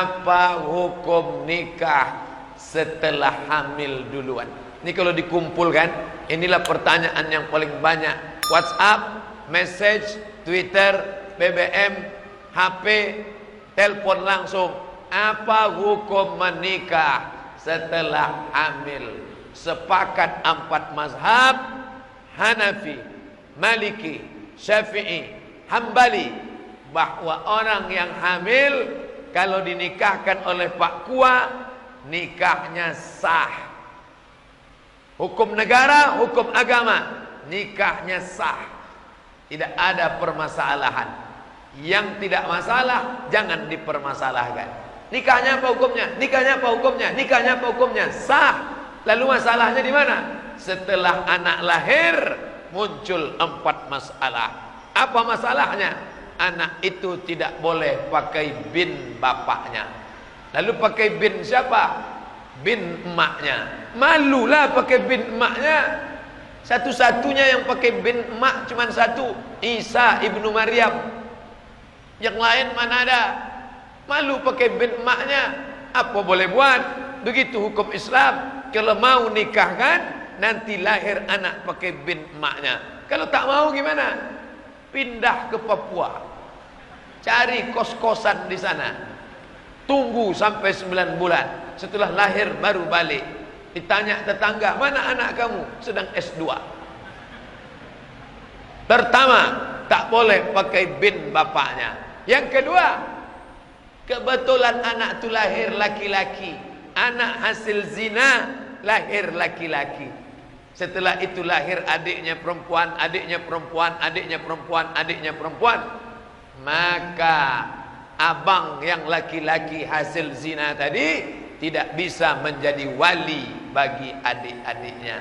Apa hukum nikah setelah hamil duluan? Ini kalau dikumpulkan, inilah pertanyaan yang paling banyak. WhatsApp, message, Twitter, BBM, HP, telepon langsung. Apa hukum menikah setelah hamil? Sepakat 4 mazhab, Hanafi, Maliki, Syafi'i, Hambali, bahwa orang yang hamil kalau dinikahkan oleh Pak Kua, nikahnya sah. Hukum negara, hukum agama, nikahnya sah. Tidak ada permasalahan. Yang tidak masalah, jangan dipermasalahkan. Nikahnya apa hukumnya? Nikahnya apa hukumnya? Nikahnya apa hukumnya? Sah. Lalu masalahnya di mana? Setelah anak lahir, muncul 4 masalah. Apa masalahnya? Anak itu tidak boleh pakai bin bapaknya. Lalu pakai bin siapa? Bin emaknya. Malulah pakai bin emaknya. Satu-satunya yang pakai bin emak cuma satu, Isa ibnu Maryam. Yang lain mana ada? Malu pakai bin emaknya. Apa boleh buat? Begitu hukum Islam. Kalau mau nikahkan, nanti lahir anak pakai bin emaknya. Kalau tak mau gimana? Pindah ke Papua. Cari kos-kosan di sana. Tunggu sampai 9 bulan. Setelah lahir baru balik. Ditanya tetangga, mana anak kamu? Sedang S2. Pertama, tak boleh pakai bin bapaknya. Yang kedua, kebetulan anak itu lahir laki-laki. Anak hasil zina, lahir laki-laki. Setelah itu lahir adiknya perempuan, adiknya perempuan, adiknya perempuan, adiknya perempuan. Maka abang yang laki-laki hasil zina tadi tidak bisa menjadi wali bagi adik-adiknya.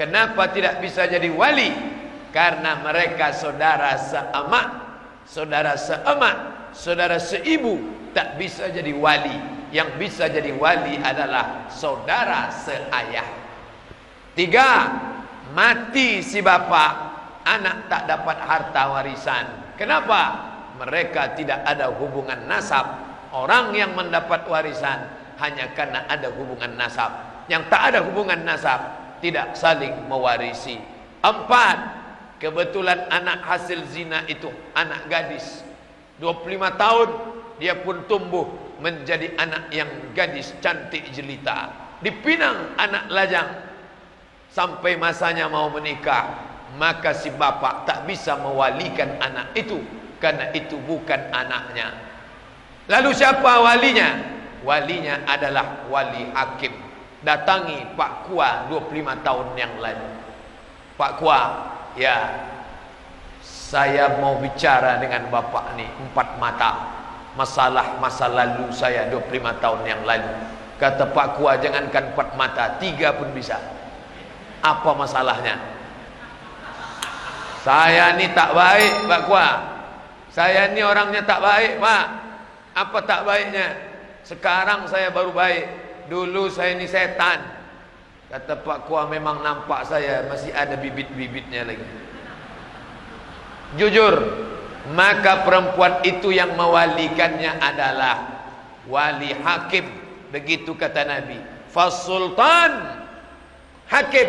Kenapa tidak bisa jadi wali? Karena mereka saudara seemak, saudara seemak, saudara seibu, tak bisa jadi wali. Yang bisa jadi wali adalah saudara seayah. 3, mati si bapak, anak tak dapat harta warisan. Kenapa? Mereka tidak ada hubungan nasab. Orang yang mendapat warisan hanya karena ada hubungan nasab. Yang tak ada hubungan nasab tidak saling mewarisi. 4, kebetulan anak hasil zina itu anak gadis 25 tahun, dia pun tumbuh menjadi anak yang gadis cantik jelita. Dipinang anak lajang sampai masanya mau menikah, maka si bapak tak bisa mewalikan anak itu karena itu bukan anaknya. Lalu siapa walinya? Walinya adalah wali hakim. Datangi Pak Kua 25 tahun yang lalu. Pak Kua, ya, saya mau bicara dengan bapak nih 4 mata. Masalah masa lalu saya 25 tahun yang lalu. Kata Pak Kua, jangankan 4 mata, 3 pun bisa. Apa masalahnya? Saya ni tak baik Pak Kua. Saya ni orangnya tak baik Pak. Apa tak baiknya? Sekarang saya baru baik. Dulu saya ni setan. Kata Pak Kua, memang nampak saya masih ada bibit-bibitnya lagi. Jujur, maka perempuan itu yang mewalikannya adalah wali hakim. Begitu kata Nabi. Fasultan hakim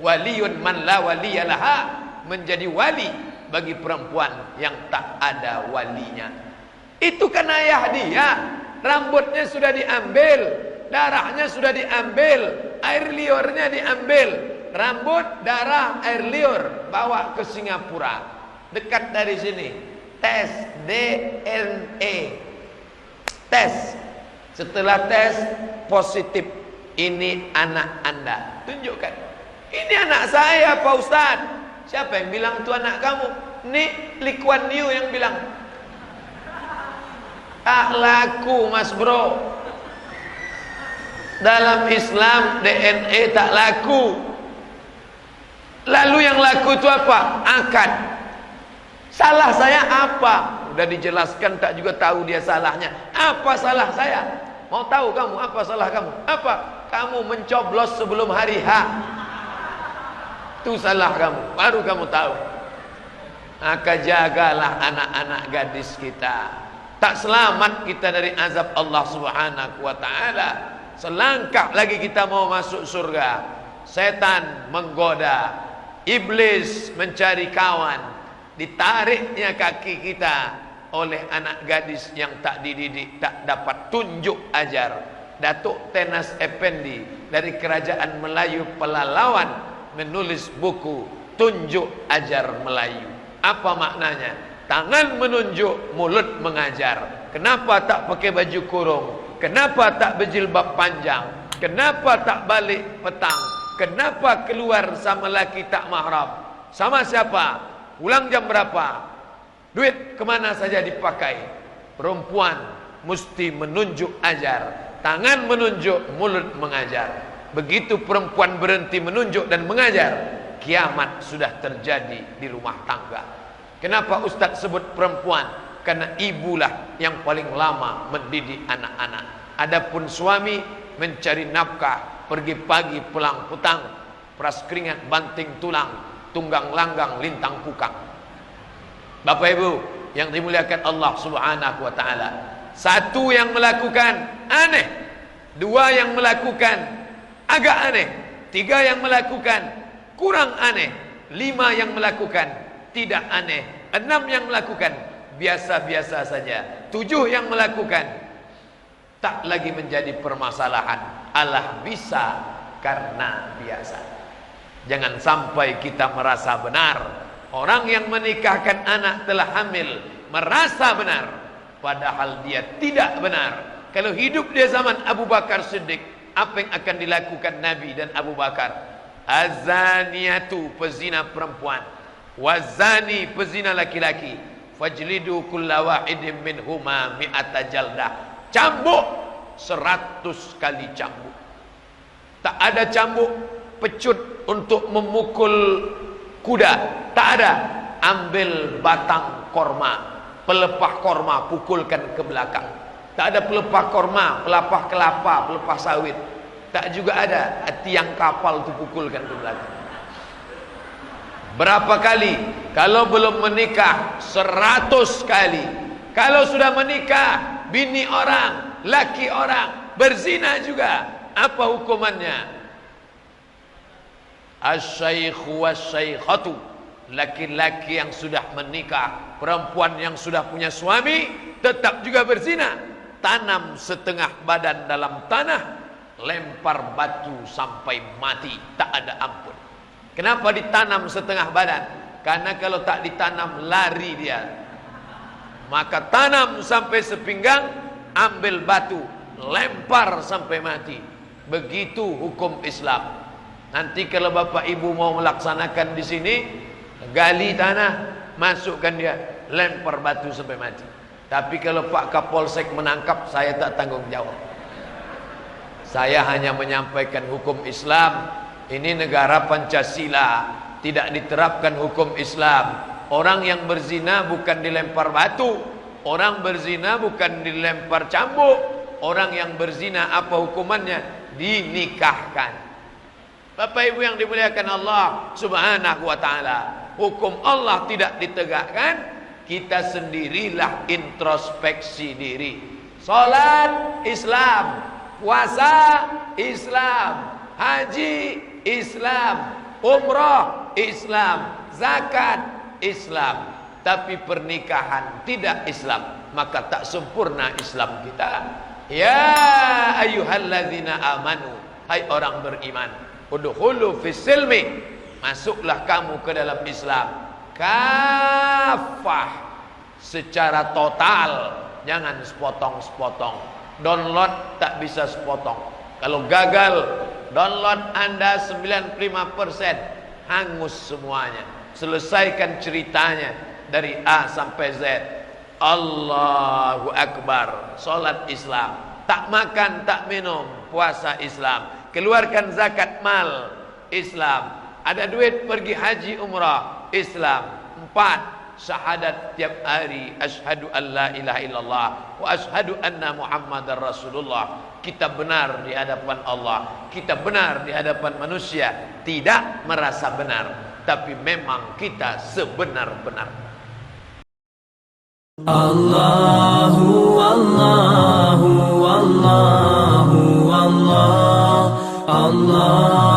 waliyun man la waliyalaha, menjadi wali bagi perempuan yang tak ada walinya. Itu kan ayah dia. Rambutnya sudah diambil, darahnya sudah diambil, air liurnya diambil. Rambut, darah, air liur bawa ke Singapura. Dekat dari sini. Tes DNA. Tes. Setelah tes positif, ini anak Anda. Tunjukkan. Ini anak saya Pak Ustaz. Siapa yang bilang itu anak kamu? Ini Lee Kuan Yew yang bilang. Tak laku Mas Bro. Dalam Islam DNA tak laku. Lalu yang laku itu apa? Akad. Salah saya apa? Udah dijelaskan tak juga tahu dia salahnya. Apa salah saya? Mau tahu kamu apa salah kamu? Apa? Kamu mencoblos sebelum hari H. Itu salah kamu. Baru kamu tahu. Maka jagalah anak-anak gadis kita. Tak selamat kita dari azab Allah Subhanahu wa taala. Selangkah lagi kita mau masuk surga, setan menggoda, iblis mencari kawan, ditariknya kaki kita oleh anak gadis yang tak dididik, tak dapat tunjuk ajar. Datuk Tenas Effendi dari Kerajaan Melayu Pelalawan menulis buku Tunjuk Ajar Melayu. Apa maknanya? Tangan menunjuk, mulut mengajar. Kenapa tak pakai baju kurung? Kenapa tak berjilbab panjang? Kenapa tak balik petang? Kenapa keluar sama laki tak mahram? Sama siapa? Pulang jam berapa? Duit kemana saja dipakai? Perempuan mesti menunjuk ajar. Tangan menunjuk, mulut mengajar. Begitu perempuan berhenti menunjuk dan mengajar, kiamat sudah terjadi di rumah tangga. Kenapa Ustaz sebut perempuan? Karena ibulah yang paling lama mendidik anak-anak. Adapun suami mencari nafkah, pergi pagi pulang petang, peras keringat banting tulang, tunggang langgang lintang kukang. Bapak Ibu yang dimuliakan Allah Subhanahu wa taala, satu yang melakukan aneh, dua yang melakukan agak aneh, tiga yang melakukan kurang aneh, lima yang melakukan tidak aneh, enam yang melakukan biasa-biasa saja, tujuh yang melakukan tak lagi menjadi permasalahan. Allah bisa karena biasa. Jangan sampai kita merasa benar. Orang yang menikahkan anak telah hamil merasa benar, padahal dia tidak benar. Kalau hidup di zaman Abu Bakar Siddiq, apa yang akan dilakukan Nabi dan Abu Bakar? Azaniatu, pezina perempuan, wazani, pezina laki-laki, fajlidu kulla wahidin minhuma mi'ata jaldah. Cambuk 100 kali cambuk. Tak ada cambuk pecut untuk memukul kuda, tak ada. Ambil batang korma, pelepah korma, pukulkan ke belakang. Tak ada pelepah korma, pelepah kelapa, pelepah sawit. Tak juga ada tiang kapal itu pukulkan ke belakang. Berapa kali? Kalau belum menikah 100 kali. Kalau sudah menikah, bini orang, laki orang, berzina juga, apa hukumannya? Asy-syaikhu wasy-syaikhatu, laki-laki yang sudah menikah, perempuan yang sudah punya suami tetap juga berzina. Tanam setengah badan dalam tanah, lempar batu sampai mati, tak ada ampun. Kenapa ditanam setengah badan? Karena kalau tak ditanam lari dia. Maka tanam sampai sepinggang, ambil batu, lempar sampai mati. Begitu hukum Islam. Nanti kalau bapak ibu mau melaksanakan di sini, gali tanah, masukkan dia, lempar batu sampai mati. Tapi kalau Pak Kapolsek menangkap, saya tak tanggung jawab. Saya hanya menyampaikan hukum Islam. Ini negara Pancasila, tidak diterapkan hukum Islam. Orang yang berzina bukan dilempar batu, orang berzina bukan dilempar cambuk. Orang yang berzina apa hukumannya? Dinikahkan. Bapak Ibu yang dimuliakan Allah Subhanahu wa taala, hukum Allah tidak ditegakkan, kita sendirilah introspeksi diri. Salat Islam, puasa Islam, haji Islam, umrah Islam, zakat Islam, tapi pernikahan tidak Islam, maka tak sempurna Islam kita. Ya ayyuhalladzina amanu, hai orang beriman, udkhulu fis silmi, masuklah kamu ke dalam Islam kafah, secara total, jangan sepotong-sepotong. Download tak bisa sepotong. Kalau gagal download Anda 95%, hangus semuanya. Selesaikan ceritanya dari A sampai Z. Allahu Akbar, salat Islam, tak makan tak minum, puasa Islam, keluarkan zakat mal Islam, ada duit pergi haji umrah Islam. 4, syahadat tiap hari, asyhadu an la ilaha illallah wa asyhadu anna muhammadar rasulullah. Kita benar di hadapan Allah, kita benar di hadapan manusia, tidak merasa benar, tapi memang kita sebenar-benar. Allahu Allahu Allahu Allah Allah